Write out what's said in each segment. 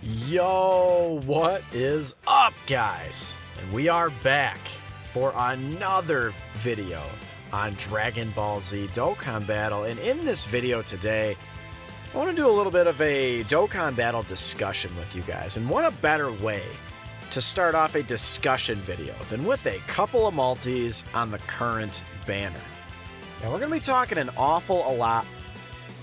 Yo, what is up, guys? And we are back for another video on Dragon Ball Z Dokkan Battle. And in this video today, I want to do a little bit of a Dokkan Battle discussion with you guys. And what a better way to start off a discussion video than with a couple of multis on the current banner. Now, we're going to be talking an awful lot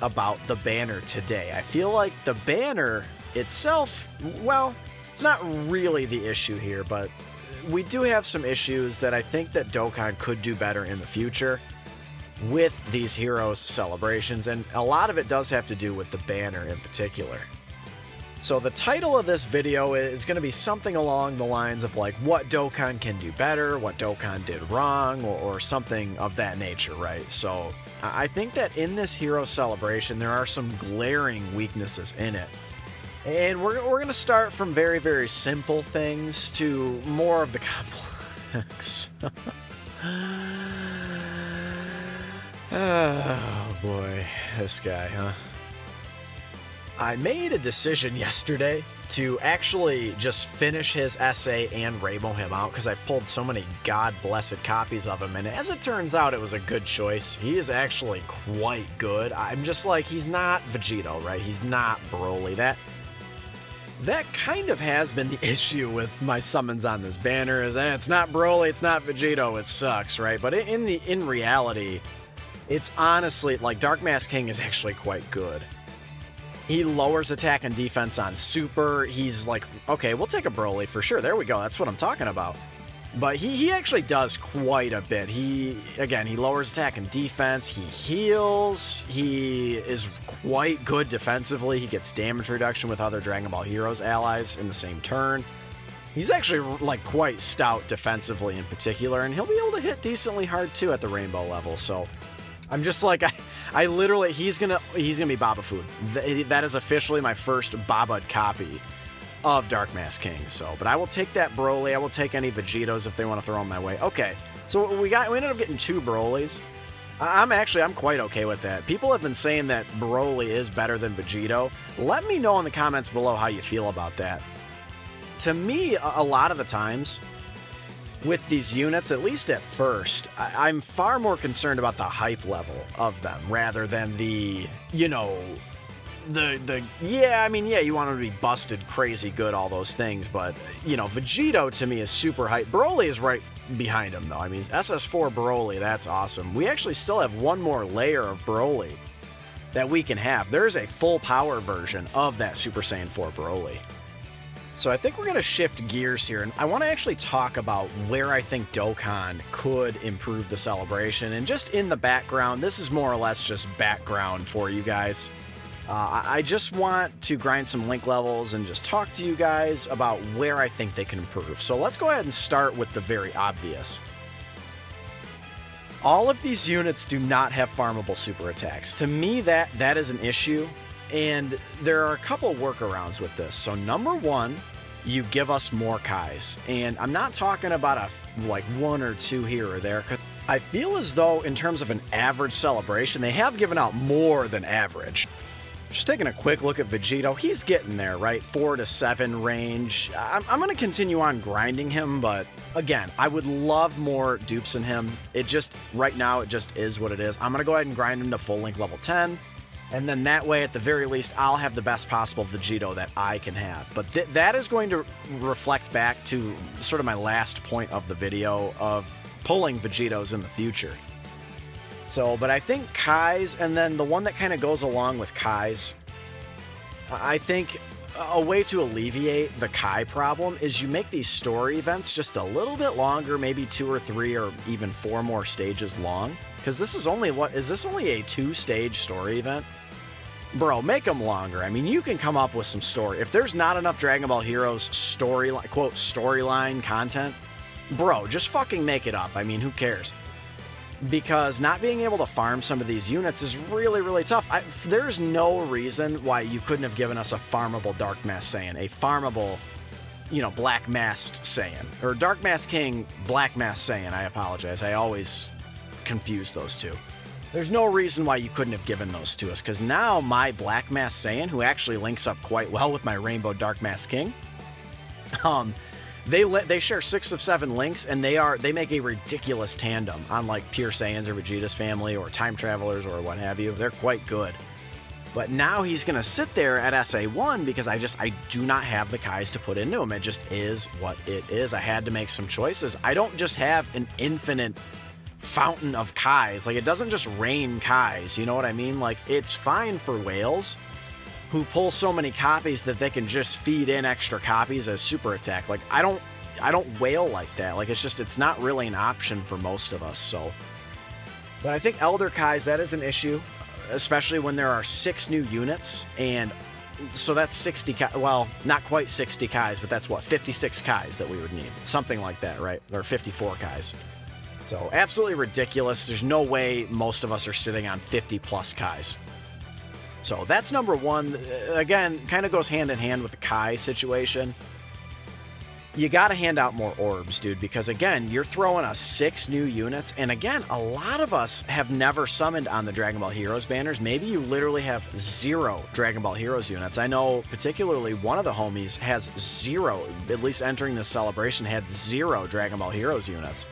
about the banner today. I feel like the banner itself, well, it's not really the issue here, but we do have some issues that I think that Dokkan could do better in the future with these Heroes celebrations, and a lot of it does have to do with the banner in particular. So the title of this video is going to be something along the lines of like what Dokkan can do better, what Dokkan did wrong, or something of that nature, right? So I think that in this Hero celebration, there are some glaring weaknesses in it. And we're going to start from very, very simple things to more of the complex. Oh boy, this guy, huh? I made a decision yesterday to actually just finish his essay and rainbow him out because I've pulled so many god-blessed copies of him, and as it turns out, it was a good choice. He is actually quite good. I'm just like, he's not Vegito, right? He's not Broly. That kind of has been the issue with my summons on this banner, is that it's not Broly, it's not Vegito, it sucks, right? But in reality, it's honestly, like, Dark Mask King is actually quite good. He lowers attack and defense on Super. He's like, okay, we'll take a Broly for sure. There we go. That's what I'm talking about. But he actually does quite a bit. He lowers attack and defense. He heals. He is quite good defensively. He gets damage reduction with other Dragon Ball Heroes allies in the same turn. He's actually like quite stout defensively in particular, and he'll be able to hit decently hard too at the rainbow level. So I'm just like, I literally, he's gonna be Baba food. That is officially my first Baba copy of Dark Mask King. So, but I will take that Broly. I will take any Vegetos if they want to throw them my way. Okay, so we ended up getting 2 Brolys. I'm quite okay with that. People have been saying that Broly is better than Vegito. Let me know in the comments below how you feel about that. To me, a lot of the times with these units, at least at first, I'm far more concerned about the hype level of them rather than the, you know, yeah, you want them to be busted, crazy good, all those things, but, you know, Vegito to me is super hype. Broly is right behind him, though. I mean, SS4 Broly, that's awesome. We actually still have one more layer of Broly that we can have. There's a full power version of that Super Saiyan 4 Broly. So I think we're going to shift gears here, and I want to actually talk about where I think Dokkan could improve the celebration. And just in the background, this is more or less just background for you guys. I just want to grind some link levels and just talk to you guys about where I think they can improve. So let's go ahead and start with the very obvious. All of these units do not have farmable super attacks. To me, that is an issue. And there are a couple workarounds with this. So number one, you give us more Kais. And I'm not talking about like 1 or 2 here or there, because I feel as though in terms of an average celebration, they have given out more than average. Just taking a quick look at Vegito, he's getting there, right? 4 to 7 range. I'm going to continue on grinding him, but again, I would love more dupes in him. It just, right now, it just is what it is. I'm going to go ahead and grind him to full link level 10. And then that way, at the very least, I'll have the best possible Vegito that I can have. But that is going to reflect back to sort of my last point of the video of pulling Vegetos in the future. So, but I think Kais, and then the one that kind of goes along with Kais, I think a way to alleviate the Kai problem is you make these story events just a little bit longer, maybe 2 or 3 or even 4 more stages long. Because this is only, is this only a 2-stage story event? Bro, make them longer. I mean, you can come up with some story. If there's not enough Dragon Ball Heroes storyline, quote, storyline content, bro, just fucking make it up. I mean, who cares? Because not being able to farm some of these units is really, really tough. There's no reason why you couldn't have given us a farmable Dark Mask Saiyan, a farmable, you know, Black Masked Saiyan, or Dark Mask King, Black Mask Saiyan. I apologize. I always confuse those two. There's no reason why you couldn't have given those to us, because now my Black Mass Saiyan, who actually links up quite well with my Rainbow Dark Mass King, they share 6 of 7 links, and they make a ridiculous tandem on like Pure Saiyans or Vegeta's family or Time Travelers or what have you. They're quite good. But now he's going to sit there at SA1 because I do not have the Kais to put into him. It just is what it is. I had to make some choices. I don't just have an infinite fountain of Kais. Like, it doesn't just rain Kais, you know what I mean? Like, it's fine for whales who pull so many copies that they can just feed in extra copies as super attack. Like, I don't whale like that. Like, it's not really an option for most of us, so. But I think Elder Kais, that is an issue, especially when there are 6 new units, and so that's 60 Kais, well, not quite 60 Kais, but that's what, 56 Kais that we would need. Something like that, right? Or 54 Kais. So, absolutely ridiculous. There's no way most of us are sitting on 50 plus Kais. So, that's number 1. Again, kind of goes hand in hand with the Kai situation. You got to hand out more orbs, dude, because again, you're throwing us 6 new units, and again, a lot of us have never summoned on the Dragon Ball Heroes banners. Maybe you literally have 0 Dragon Ball Heroes units. I know particularly one of the homies has 0, at least entering this celebration, had 0 Dragon Ball Heroes units.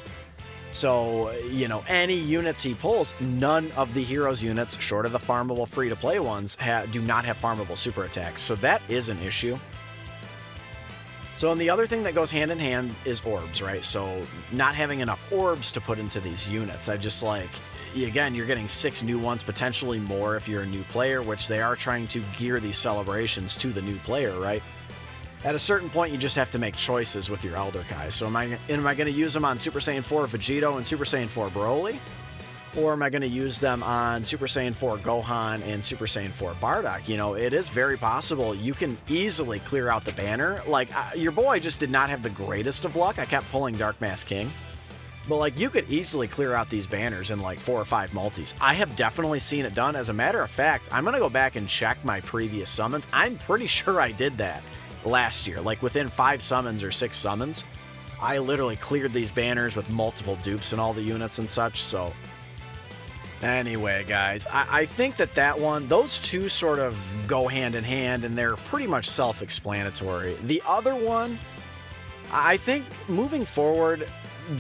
So, you know, any units he pulls, none of the Heroes units, short of the farmable free-to-play ones, do not have farmable super attacks. So that is an issue. So, and the other thing that goes hand in hand is orbs, right? So, not having enough orbs to put into these units. I just like, again, you're getting 6 new ones, potentially more if you're a new player, which they are trying to gear these celebrations to the new player, right? At a certain point, you just have to make choices with your Elder Kai. So am I going to use them on Super Saiyan 4 Vegito and Super Saiyan 4 Broly? Or am I going to use them on Super Saiyan 4 Gohan and Super Saiyan 4 Bardock? You know, it is very possible you can easily clear out the banner. Like, your boy just did not have the greatest of luck. I kept pulling Dark Mass King. But, like, you could easily clear out these banners in, like, 4 or 5 multis. I have definitely seen it done. As a matter of fact, I'm going to go back and check my previous summons. I'm pretty sure I did that last year. Like, within 5 summons or 6 summons, I literally cleared these banners with multiple dupes and all the units and such, so. Anyway, guys, I think that one, those two sort of go hand in hand, and they're pretty much self-explanatory. The other one, I think moving forward,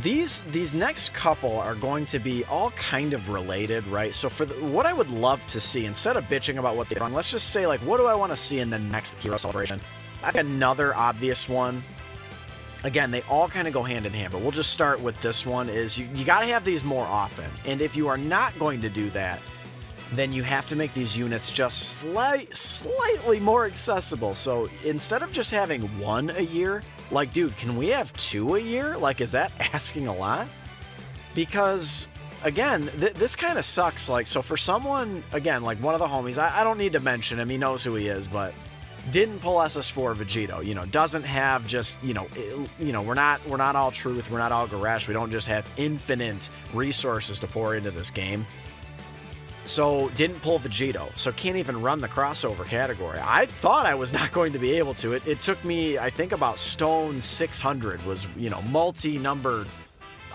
these next couple are going to be all kind of related, right? So for what I would love to see, instead of bitching about what they're wrong, let's just say, like, what do I want to see in the next Hero Celebration? I've got another obvious one. Again, they all kind of go hand in hand, but we'll just start with this one, is you got to have these more often. And if you are not going to do that, then you have to make these units just slightly more accessible. So instead of just having 1 a year, like, dude, can we have 2 a year? Like, is that asking a lot? Because, again, this kind of sucks. Like, so for someone, again, like one of the homies, I don't need to mention him, he knows who he is, but didn't pull SS4 Vegito, you know, doesn't have just, you know, we're not all truth, we're not all Garesh, we don't just have infinite resources to pour into this game. So didn't pull Vegito, so can't even run the crossover category. I thought I was not going to be able to. It took me, I think, about Stone 600 was, you know, multi number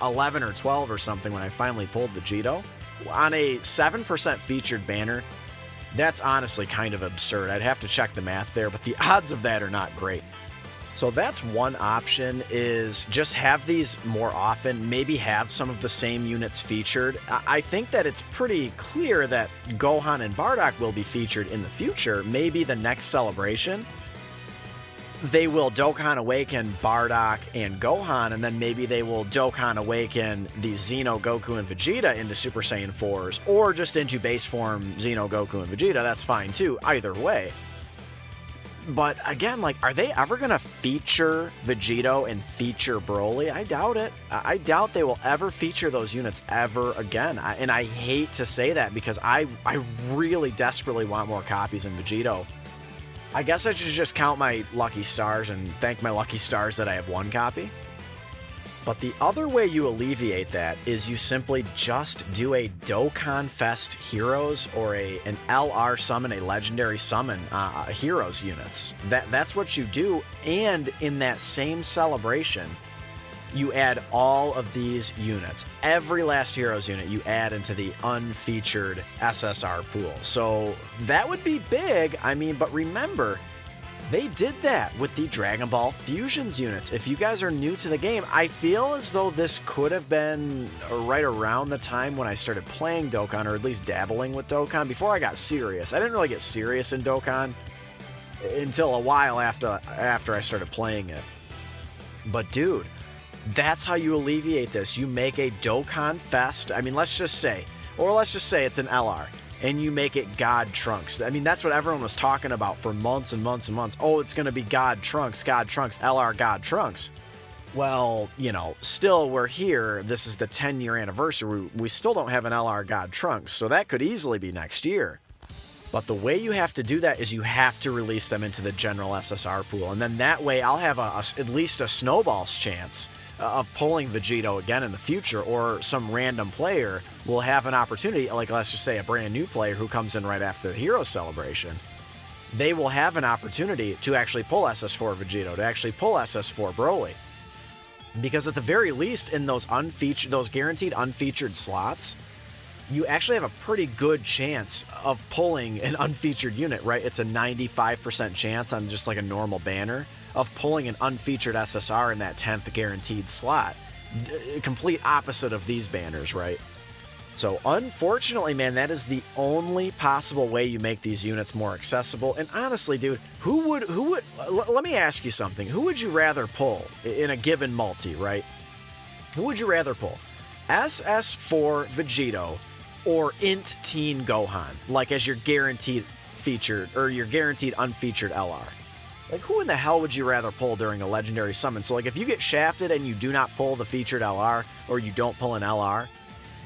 11 or 12 or something when I finally pulled Vegito. On a 7% featured banner, that's honestly kind of absurd. I'd have to check the math there, but the odds of that are not great. So that's one option, is just have these more often, maybe have some of the same units featured. I think that it's pretty clear that Gohan and Bardock will be featured in the future, maybe the next celebration. They will Dokkan Awaken Bardock and Gohan, and then maybe they will Dokkan Awaken the Xeno, Goku, and Vegeta into Super Saiyan 4s, or just into base form Xeno, Goku, and Vegeta. That's fine too, either way. But again, like, are they ever going to feature Vegito and feature Broly? I doubt it. I doubt they will ever feature those units ever again. And I hate to say that because I really desperately want more copies in Vegito. I guess I should just count my lucky stars and thank my lucky stars that I have 1 copy. But the other way you alleviate that is you simply just do a Dokkan Fest Heroes or an LR summon, a legendary summon, Heroes units. That's what you do, and in that same celebration, you add all of these units. Every last Heroes unit you add into the unfeatured SSR pool. So that would be big. I mean, but remember, they did that with the Dragon Ball Fusions units. If you guys are new to the game, I feel as though this could have been right around the time when I started playing Dokkan, or at least dabbling with Dokkan, before I got serious. I didn't really get serious in Dokkan until a while after I started playing it. But dude, that's how you alleviate this. You make a Dokkan Fest. I mean, let's just say it's an LR. And you make it God Trunks. I mean, that's what everyone was talking about for months and months and months. Oh, it's going to be God Trunks, LR God Trunks. Well, you know, still we're here. This is the 10-year anniversary. We still don't have an LR God Trunks, so that could easily be next year. But the way you have to do that is you have to release them into the general SSR pool. And then that way I'll have at least a snowball's chance of pulling Vegito again in the future, or some random player will have an opportunity, like let's just say a brand new player who comes in right after the Hero Celebration. They will have an opportunity to actually pull SS4 Vegito, to actually pull SS4 Broly. Because at the very least, in those guaranteed unfeatured slots, you actually have a pretty good chance of pulling an unfeatured unit, right? It's a 95% chance on just like a normal banner of pulling an unfeatured SSR in that 10th guaranteed slot. Complete opposite of these banners, right? So unfortunately, man, that is the only possible way you make these units more accessible. And honestly, dude, let me ask you something. Who would you rather pull in a given multi, right? Who would you rather pull? SS4 Vegito or Int Teen Gohan, like as your guaranteed featured, or your guaranteed unfeatured LR? Like, who in the hell would you rather pull during a legendary summon? So, like, if you get shafted and you do not pull the featured LR, or you don't pull an LR,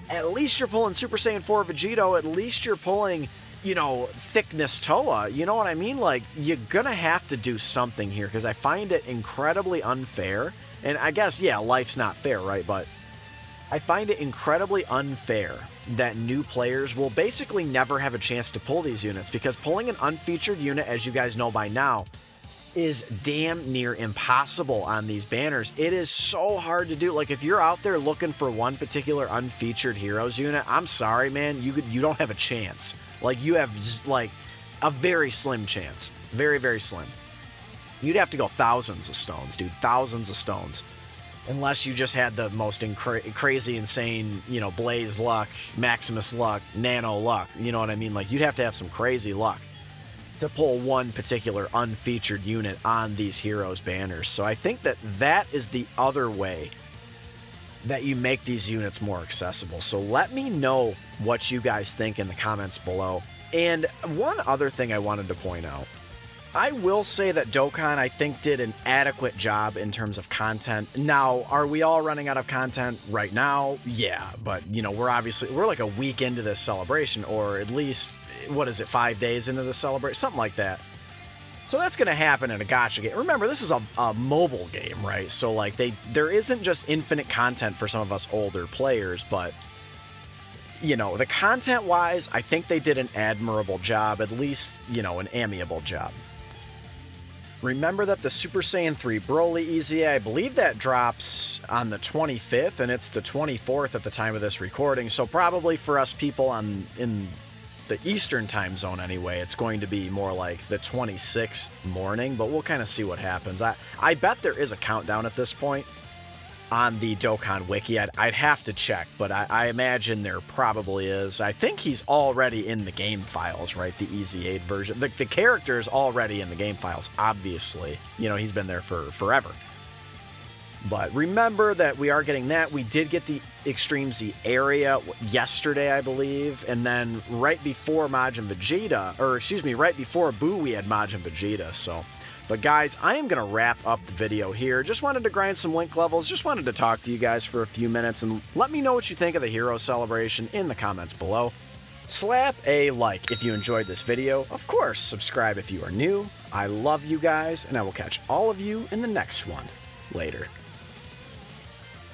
at least you're pulling Super Saiyan 4 Vegito, at least you're pulling, you know, Thickness Toa. You know what I mean? Like, you're gonna have to do something here, because I find it incredibly unfair. And I guess, yeah, life's not fair, right? But I find it incredibly unfair that new players will basically never have a chance to pull these units, because pulling an unfeatured unit, as you guys know by now, is damn near impossible on these banners. It is so hard to do. Like, if you're out there looking for one particular unfeatured Heroes unit, I'm sorry, man, you don't have a chance. Like, you have just, like, a very slim chance. Very, very slim. You'd have to go thousands of stones, dude. Thousands of stones. Unless you just had the most crazy, insane, you know, Blaze luck, Maximus luck, Nano luck. You know what I mean? Like, you'd have to have some crazy luck to pull one particular unfeatured unit on these Heroes banners. So I think that is the other way that you make these units more accessible. So let me know what you guys think in the comments below. And one other thing I wanted to point out. I will say that Dokkan, I think, did an adequate job in terms of content. Now, are we all running out of content right now? Yeah, but, you know, we're like a week into this celebration, or at least, what is it, 5 days into the celebration? Something like that. So that's going to happen in a gacha game. Remember, this is a mobile game, right? So, like, there isn't just infinite content for some of us older players, but, you know, the content-wise, I think they did an admirable job, at least, you know, an amiable job. Remember that the Super Saiyan 3 Broly EZA, I believe that drops on the 25th, and it's the 24th at the time of this recording, so probably for us people in the Eastern time zone anyway, it's going to be more like the 26th morning, but we'll kind of see what happens. I bet there is a countdown at this point on the Dokkan Wiki. I'd have to check, but I imagine there probably is. I think he's already in the game files, right? The EZ8 version. The character is already in the game files, obviously. You know, he's been there for forever. But remember that we are getting that. We did get the Extreme Z area yesterday, I believe. And then right before Majin Vegeta, or excuse me, right before Buu, we had Majin Vegeta, so... But guys, I am going to wrap up the video here. Just wanted to grind some link levels. Just wanted to talk to you guys for a few minutes. And let me know what you think of the Hero Celebration in the comments below. Slap a like if you enjoyed this video. Of course, subscribe if you are new. I love you guys, and I will catch all of you in the next one. Later.